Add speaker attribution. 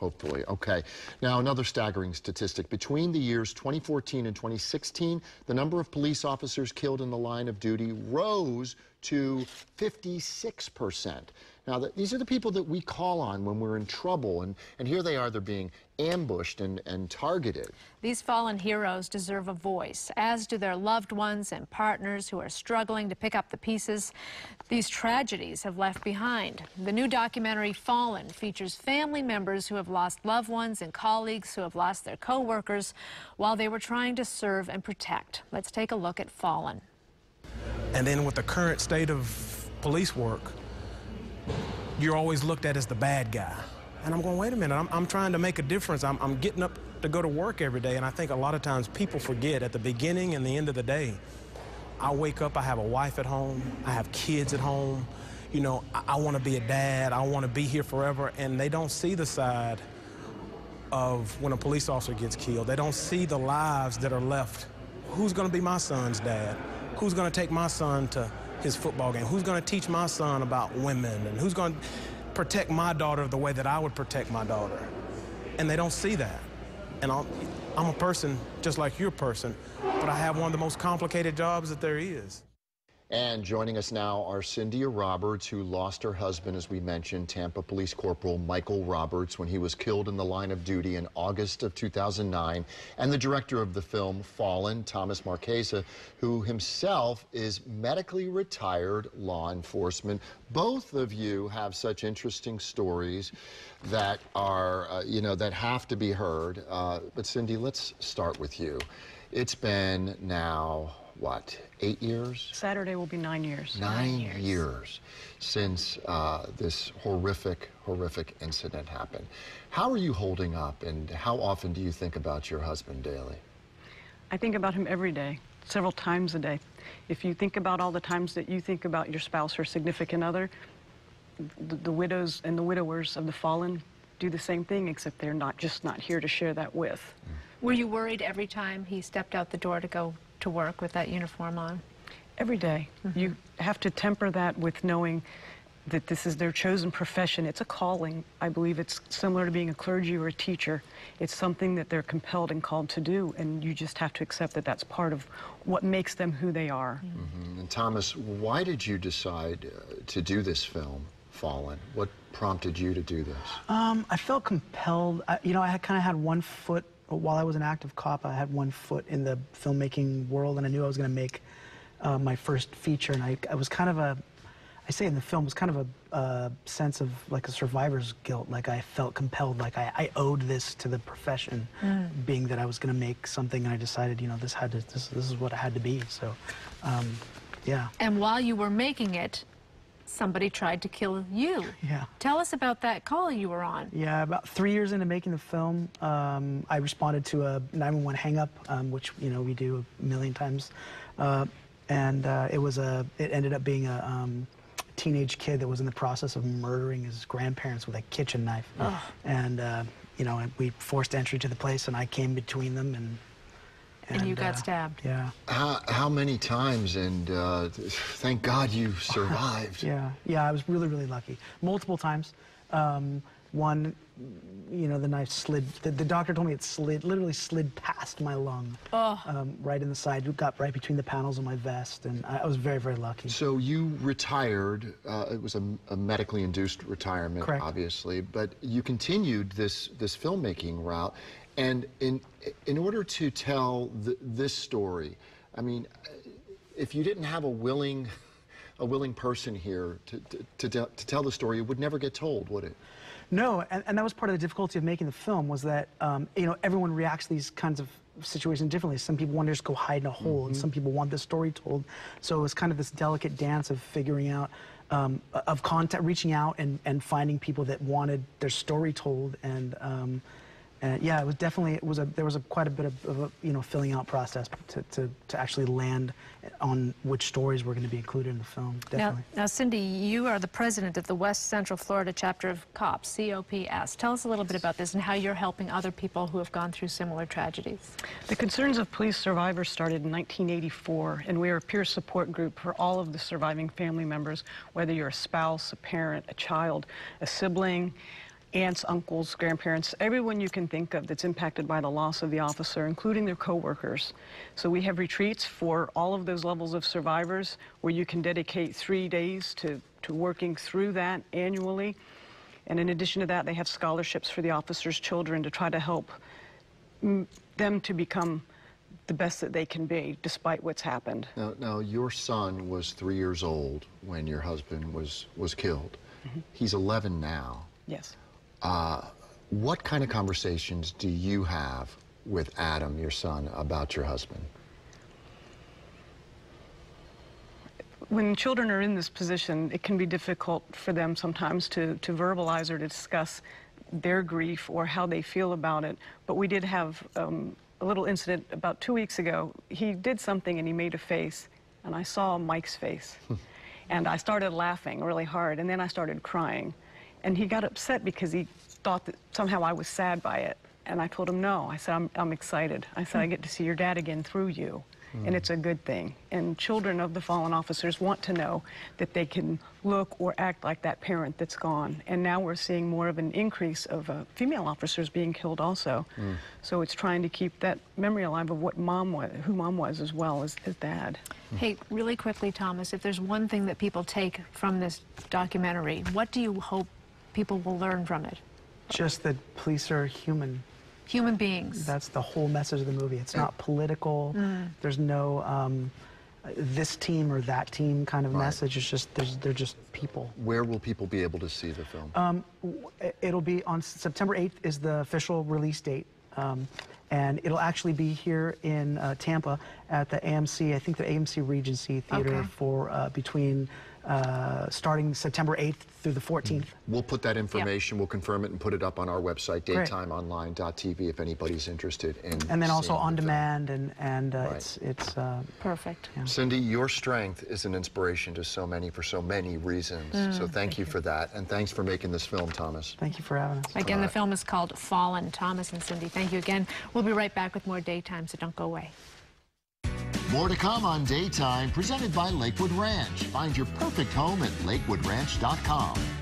Speaker 1: Hopefully. Okay. Now, another staggering statistic. Between the years 2014 and 2016, the number of police officers killed in the line of duty rose to 56%. Now, these are the people that we call on when we're in trouble, and here they are, they're being ambushed and targeted.
Speaker 2: These fallen heroes deserve a voice, as do their loved ones and partners who are struggling to pick up the pieces these tragedies have left behind. The new documentary, Fallen, features family members who have lost loved ones and colleagues who have lost their co-workers while they were trying to serve and protect. Let's take a look at Fallen.
Speaker 3: And then with the current state of police work, you're always looked at as the bad guy. And I'm going, wait a minute, I'm trying to make a difference. I'm getting up to go to work every day, and I think a lot of times people forget at the beginning and the end of the day, I wake up, I have a wife at home, I have kids at home, you know, I want to be a dad, I want to be here forever, and they don't see the side of when a police officer gets killed. They don't see the lives that are left. Who's going to be my son's dad? Who's going to take my son to his football game? Who's going to teach my son about women? And who's going to protect my daughter the way that I would protect my daughter? And they don't see that. And I'm a person just like you're a person, but I have one of the most complicated jobs that there is.
Speaker 1: And joining us now are Cyndia Roberts, who lost her husband, as we mentioned, Tampa Police Corporal Michael Roberts, when he was killed in the line of duty in August of 2009, and the director of the film Fallen, Thomas Marchesa, who himself is medically retired law enforcement. Both of you have such interesting stories that are, you know, that have to be heard. But Cindy, let's start with you. It's been now, what, 8 years?
Speaker 4: Saturday will be 9 years.
Speaker 1: 9 years since this horrific incident happened. How are you holding up, and how often do you think about your husband daily?
Speaker 4: I think about him every day, several times a day. If you think about all the times that you think about your spouse or significant other, the widows and the widowers of the fallen do the same thing, except they're not here to share that with.
Speaker 2: Were you worried every time he stepped out the door to go to work with that uniform on?
Speaker 4: Every day. You have to temper that with knowing that this is their chosen profession. It's a calling. I believe it's similar to being a clergy or a teacher. It's something that they're compelled and called to do, and you just have to accept that that's part of what makes them who they are.
Speaker 1: And Thomas, why did you decide to do this film, Fallen? What prompted you to do this?
Speaker 5: I felt compelled. You know, I kind of had one foot, while I was an active cop, I had one foot in the filmmaking world, and I knew I was going to make my first feature, and I was kind of I say in the film, it was kind of a sense of like a survivor's guilt. Like I felt compelled, like I owed this to the profession, being that I was going to make something, and I decided, you know, this is what it had to be. So, yeah.
Speaker 2: And while you were making it, somebody tried to kill you.
Speaker 5: Yeah.
Speaker 2: Tell us about that call you were on.
Speaker 5: Yeah, about 3 years into making the film, I responded to a 911 hang-up, which, you know, we do a million times. And it ended up being a teenage kid that was in the process of murdering his grandparents with a kitchen knife. And, you know, we forced entry to the place, and I came between them, and
Speaker 2: you got stabbed.
Speaker 5: Yeah.
Speaker 1: How many times? And thank God you survived.
Speaker 5: Yeah, I was really, really lucky. Multiple times. One, you know, the knife slid. The doctor told me it literally slid past my lung, right in the side. It got right between the panels of my vest, and I was very, very lucky. So
Speaker 1: you retired. It was a medically induced retirement,
Speaker 5: correct,
Speaker 1: obviously, but you continued this filmmaking route. And in order to tell this story, I mean, if you didn't have a willing person here to tell the story, it would never get told, would it?
Speaker 5: No, and that was part of the difficulty of making the film, was that, you know, everyone reacts to these kinds of situations differently. Some people want to just go hide in a hole, and some people want the story told. So it was kind of this delicate dance of figuring out, of contact, reaching out and finding people that wanted their story told. And yeah, it was definitely, there was quite a bit of a, you know, filling out process to actually land on which stories were going to be included in the film, definitely.
Speaker 2: Now, Cindy, you are the president of the West Central Florida chapter of COPS, COPS. Tell us a little bit about this and how you're helping other people who have gone through similar tragedies.
Speaker 4: The Concerns of Police Survivors started in 1984, and we are a peer support group for all of the surviving family members, whether you're a spouse, a parent, a child, a sibling, aunts, uncles, grandparents, everyone you can think of that's impacted by the loss of the officer, including their coworkers. So we have retreats for all of those levels of survivors where you can dedicate 3 days to working through that annually. And in addition to that, they have scholarships for the officers' children to try to help them to become the best that they can be, despite what's happened.
Speaker 1: Now your son was 3 years old when your husband was killed. He's 11 now.
Speaker 4: Yes.
Speaker 1: What kind of conversations do you have with Adam, your son, about your husband?
Speaker 4: When children are in this position, it can be difficult for them sometimes to verbalize or to discuss their grief or how they feel about it. But we did have a little incident about 2 weeks ago. He did something and he made a face, and I saw Mike's face. And I started laughing really hard, and then I started crying. And he got upset because he thought that somehow I was sad by it. And I told him no. I said, I'm excited. I said, I get to see your dad again through you. And it's a good thing. And children of the fallen officers want to know that they can look or act like that parent that's gone. And now we're seeing more of an increase of female officers being killed also. So it's trying to keep that memory alive of what mom was, who mom was, as well as dad.
Speaker 2: Hey, really quickly, Thomas, if there's one thing that people take from this documentary, what do you hope people will learn from it?
Speaker 5: Just that police are human.
Speaker 2: Human beings.
Speaker 5: That's the whole message of the movie. It's not political. There's no this team or that team kind of message. It's just they're just people.
Speaker 1: Where will people be able to see the film?
Speaker 5: It'll be on September 8th is the official release date. And it'll actually be here in Tampa at the AMC, I think the AMC Regency Theater for between starting September 8th through the 14th.
Speaker 1: We'll put that information, we'll confirm it and put it up on our website, daytimeonline.tv, if anybody's interested in
Speaker 5: And then also
Speaker 1: seeing
Speaker 5: on
Speaker 1: the
Speaker 5: demand, and it's
Speaker 2: perfect.
Speaker 5: Yeah.
Speaker 1: Cindy, your strength is an inspiration to so many for so many reasons. So thank you for that, and thanks for making this film, Thomas.
Speaker 5: Thank you for having us.
Speaker 2: Again, the film is called Fallen. Thomas and Cindy, thank you again. We'll be right back with more Daytime, so don't go away.
Speaker 1: More to come on Daytime, presented by Lakewood Ranch. Find your perfect home at lakewoodranch.com.